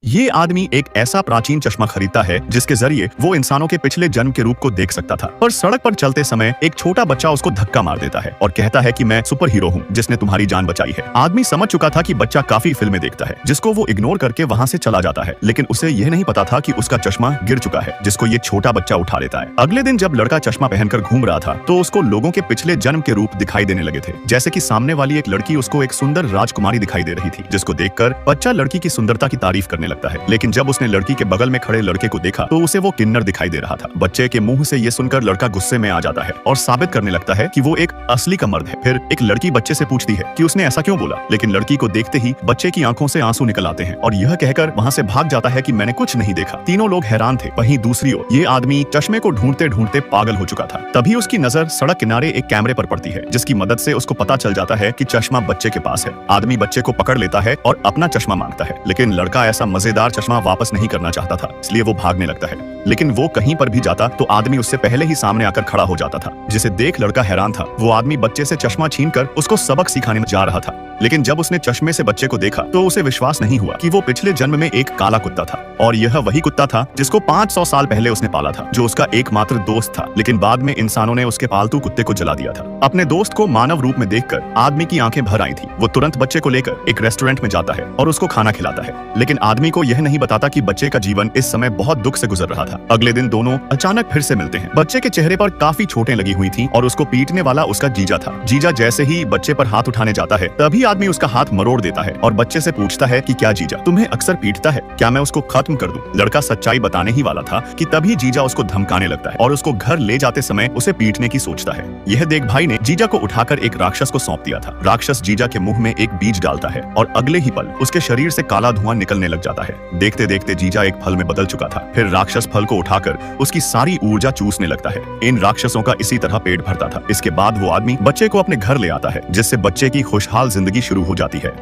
ये आदमी एक ऐसा प्राचीन चश्मा खरीदता है जिसके जरिए वो इंसानों के पिछले जन्म के रूप को देख सकता था। पर सड़क पर चलते समय एक छोटा बच्चा उसको धक्का मार देता है और कहता है कि मैं सुपर हीरो हूँ जिसने तुम्हारी जान बचाई है। आदमी समझ चुका था कि बच्चा काफी फिल्में देखता है, जिसको वो इग्नोर करके वहाँ से चला जाता है, लेकिन उसे यह नहीं पता था कि उसका चश्मा गिर चुका है, जिसको ये छोटा बच्चा उठा लेता है। अगले दिन जब लड़का चश्मा पहनकर घूम रहा था तो उसको लोगों के पिछले जन्म के रूप दिखाई देने लगे थे, जैसे कि सामने वाली एक लड़की उसको एक सुंदर राजकुमारी दिखाई दे रही थी, जिसको देखकर बच्चा लड़की की सुंदरता की तारीफ करने लगता है। लेकिन जब उसने लड़की के बगल में खड़े लड़के को देखा तो उसे वो किन्नर दिखाई दे रहा था। बच्चे के मुंह से ये सुनकर लड़का गुस्से में आ जाता है और साबित करने लगता है कि वो एक असली का मर्द है। फिर एक लड़की बच्चे से पूछती है कि उसने ऐसा क्यों बोला, लेकिन लड़की को देखते ही बच्चे की आंखों से आंसू निकल आते हैं और यह कहकर वहाँ से भाग जाता है कि मैंने कुछ नहीं देखा। तीनों लोग हैरान थे। वहीं दूसरी ओर ये आदमी चश्मे को ढूंढते ढूंढते पागल हो चुका था। तभी उसकी नजर सड़क किनारे एक कैमरे पर पड़ती है, जिसकी मदद से उसको पता चल जाता है कि चश्मा बच्चे के पास है। आदमी बच्चे को पकड़ लेता है और अपना चश्मा मांगता है, लेकिन लड़का ऐसा मजेदार चश्मा वापस नहीं करना चाहता था, इसलिए वो भागने लगता है। लेकिन वो कहीं पर भी जाता तो आदमी उससे पहले ही सामने आकर खड़ा हो जाता था, जिसे देख लड़का हैरान था। वो आदमी बच्चे से चश्मा छीनकर उसको सबक सिखाने जा रहा था, लेकिन जब उसने चश्मे से बच्चे को देखा तो उसे विश्वास नहीं हुआ कि वो पिछले जन्म में एक काला कुत्ता था और यह वही कुत्ता था जिसको 500 साल पहले उसने पाला था, जो उसका एकमात्र दोस्त था। लेकिन बाद में इंसानों ने उसके पालतू कुत्ते को जला दिया था। अपने दोस्त को मानव रूप में देखकर आदमी की आंखें भर आई थी। वो तुरंत बच्चे को लेकर एक रेस्टोरेंट में जाता है और उसको खाना खिलाता है, लेकिन आदमी को यह नहीं बताता कि बच्चे का जीवन इस समय बहुत दुख से गुजर रहा था। अगले दिन दोनों अचानक फिर से मिलते हैं। बच्चे के चेहरे पर काफी चोटें लगी हुई थी और उसको पीटने वाला उसका जीजा था। जीजा जैसे ही बच्चे पर हाथ उठाने जाता है तभी आदमी उसका हाथ मरोड़ देता है और बच्चे से पूछता है कि क्या जीजा तुम्हें अक्सर पीटता है, क्या मैं उसको खत्म कर दूं? लड़का सच्चाई बताने ही वाला था कि तभी जीजा उसको धमकाने लगता है और उसको घर ले जाते समय उसे पीटने की सोचता है। यह देख भाई ने जीजा को उठाकर एक राक्षस को सौंप दिया था। राक्षस जीजा के मुंह में एक बीज डालता है और अगले ही पल उसके शरीर से काला धुआं निकलने लग जाता है। देखते देखते जीजा एक फल में बदल चुका था। फिर राक्षस फल को उठाकर उसकी सारी ऊर्जा चूसने लगता है। इन राक्षसों का इसी तरह पेट भरता था। इसके बाद वो आदमी बच्चे को अपने घर ले आता है, जिससे बच्चे की खुशहाल जिंदगी शुरू हो जाती है।